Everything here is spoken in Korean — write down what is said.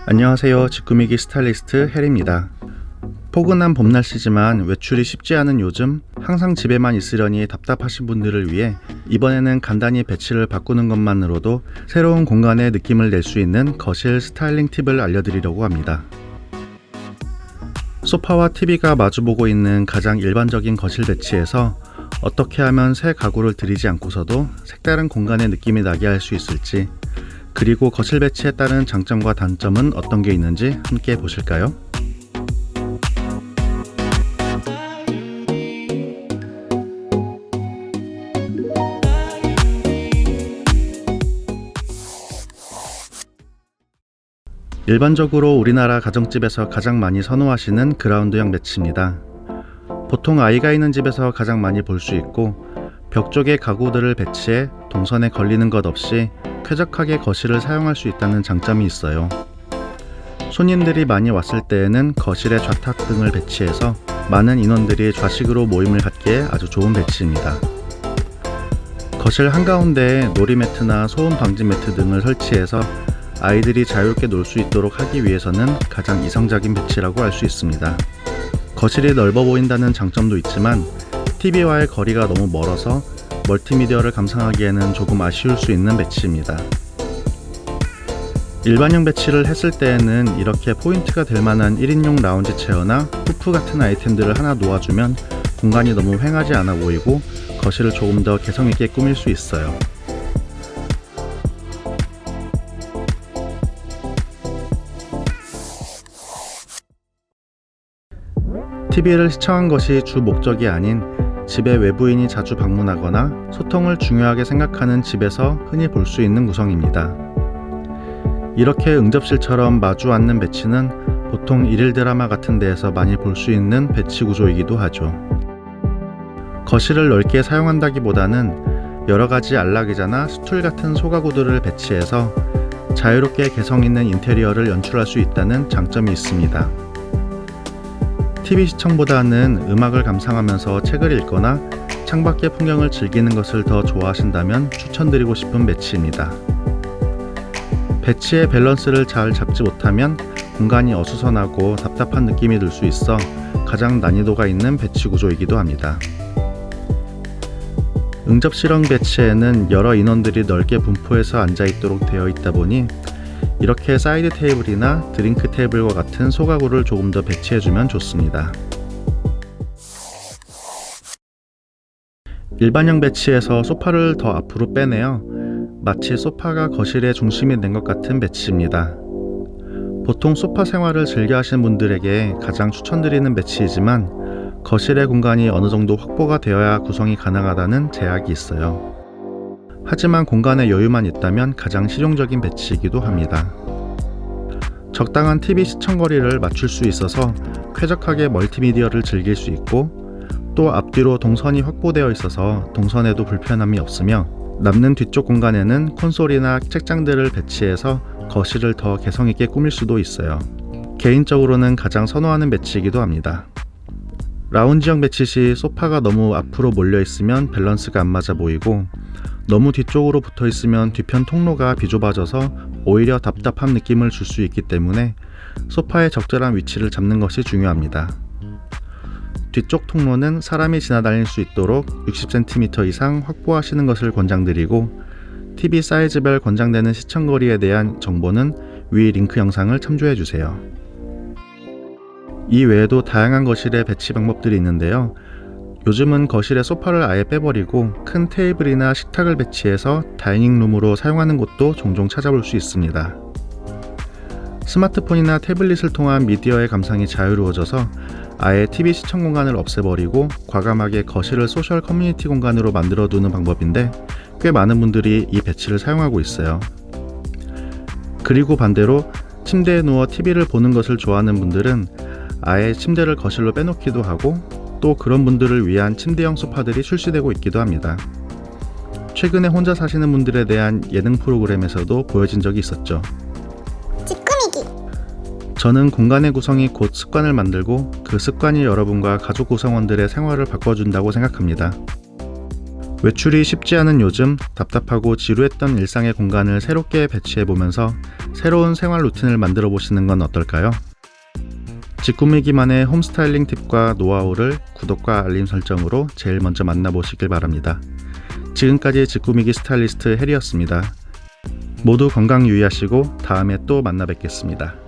안녕하세요. 집 꾸미기 스타일리스트 헬입니다. 포근한 봄 날씨지만 외출이 쉽지 않은 요즘 항상 집에만 있으려니 답답하신 분들을 위해 이번에는 간단히 배치를 바꾸는 것만으로도 새로운 공간의 느낌을 낼 수 있는 거실 스타일링 팁을 알려드리려고 합니다. 소파와 TV가 마주보고 있는 가장 일반적인 거실 배치에서 어떻게 하면 새 가구를 들이지 않고서도 색다른 공간의 느낌이 나게 할 수 있을지, 그리고 거실 배치에 따른 장점과 단점은 어떤 게 있는지 함께 보실까요? 일반적으로 우리나라 가정집에서 가장 많이 선호하시는 그라운드형 배치입니다. 보통 아이가 있는 집에서 가장 많이 볼 수 있고, 벽 쪽에 가구들을 배치해 동선에 걸리는 것 없이 쾌적하게 거실을 사용할 수 있다는 장점이 있어요. 손님들이 많이 왔을 때에는 거실에 좌탁 등을 배치해서 많은 인원들이 좌식으로 모임을 갖기에 아주 좋은 배치입니다. 거실 한가운데에 놀이매트나 소음 방지 매트 등을 설치해서 아이들이 자유롭게 놀 수 있도록 하기 위해서는 가장 이상적인 배치라고 할 수 있습니다. 거실이 넓어 보인다는 장점도 있지만 TV와의 거리가 너무 멀어서 멀티미디어를 감상하기에는 조금 아쉬울 수 있는 배치입니다. 일반형 배치를 했을 때에는 이렇게 포인트가 될 만한 1인용 라운지 체어나 후프 같은 아이템들을 하나 놓아주면 공간이 너무 휑하지 않아 보이고 거실을 조금 더 개성있게 꾸밀 수 있어요. TV를 시청한 것이 주 목적이 아닌 집에 외부인이 자주 방문하거나 소통을 중요하게 생각하는 집에서 흔히 볼 수 있는 구성입니다. 이렇게 응접실처럼 마주 앉는 배치는 보통 일일 드라마 같은 데에서 많이 볼 수 있는 배치 구조이기도 하죠. 거실을 넓게 사용한다기보다는 여러가지 안락의자나 스툴 같은 소가구들을 배치해서 자유롭게 개성 있는 인테리어를 연출할 수 있다는 장점이 있습니다. TV 시청보다는 음악을 감상하면서 책을 읽거나 창밖의 풍경을 즐기는 것을 더 좋아하신다면 추천드리고 싶은 배치입니다. 배치의 밸런스를 잘 잡지 못하면 공간이 어수선하고 답답한 느낌이 들 수 있어 가장 난이도가 있는 배치 구조이기도 합니다. 응접실형 배치에는 여러 인원들이 넓게 분포해서 앉아있도록 되어 있다 보니 이렇게 사이드 테이블이나 드링크 테이블과 같은 소가구를 조금 더 배치해주면 좋습니다. 일반형 배치에서 소파를 더 앞으로 빼내어 마치 소파가 거실의 중심이 된 것 같은 배치입니다. 보통 소파 생활을 즐겨 하시는 분들에게 가장 추천드리는 배치이지만 거실의 공간이 어느 정도 확보가 되어야 구성이 가능하다는 제약이 있어요. 하지만 공간에 여유만 있다면 가장 실용적인 배치이기도 합니다. 적당한 TV 시청거리를 맞출 수 있어서 쾌적하게 멀티미디어를 즐길 수 있고, 또 앞뒤로 동선이 확보되어 있어서 동선에도 불편함이 없으며 남는 뒤쪽 공간에는 콘솔이나 책장들을 배치해서 거실을 더 개성있게 꾸밀 수도 있어요. 개인적으로는 가장 선호하는 배치이기도 합니다. 라운지형 배치 시 소파가 너무 앞으로 몰려 있으면 밸런스가 안 맞아 보이고, 너무 뒤쪽으로 붙어 있으면 뒤편 통로가 비좁아져서 오히려 답답한 느낌을 줄 수 있기 때문에 소파의 적절한 위치를 잡는 것이 중요합니다. 뒤쪽 통로는 사람이 지나다닐 수 있도록 60cm 이상 확보하시는 것을 권장드리고, TV 사이즈별 권장되는 시청거리에 대한 정보는 위 링크 영상을 참조해주세요. 이 외에도 다양한 거실의 배치 방법들이 있는데요. 요즘은 거실에 소파를 아예 빼버리고 큰 테이블이나 식탁을 배치해서 다이닝룸으로 사용하는 곳도 종종 찾아볼 수 있습니다. 스마트폰이나 태블릿을 통한 미디어의 감상이 자유로워져서 아예 TV 시청 공간을 없애버리고 과감하게 거실을 소셜 커뮤니티 공간으로 만들어두는 방법인데, 꽤 많은 분들이 이 배치를 사용하고 있어요. 그리고 반대로 침대에 누워 TV를 보는 것을 좋아하는 분들은 아예 침대를 거실로 빼놓기도 하고, 또 그런 분들을 위한 침대형 소파들이 출시되고 있기도 합니다. 최근에 혼자 사시는 분들에 대한 예능 프로그램에서도 보여진 적이 있었죠. 집 꾸미기. 저는 공간의 구성이 곧 습관을 만들고 그 습관이 여러분과 가족 구성원들의 생활을 바꿔준다고 생각합니다. 외출이 쉽지 않은 요즘 답답하고 지루했던 일상의 공간을 새롭게 배치해보면서 새로운 생활 루틴을 만들어 보시는 건 어떨까요? 직구미기만의 홈스타일링 팁과 노하우를 구독과 알림 설정으로 제일 먼저 만나보시길 바랍니다. 지금까지 직구미기 스타일리스트 해리였습니다. 모두 건강 유의하시고 다음에 또 만나 뵙겠습니다.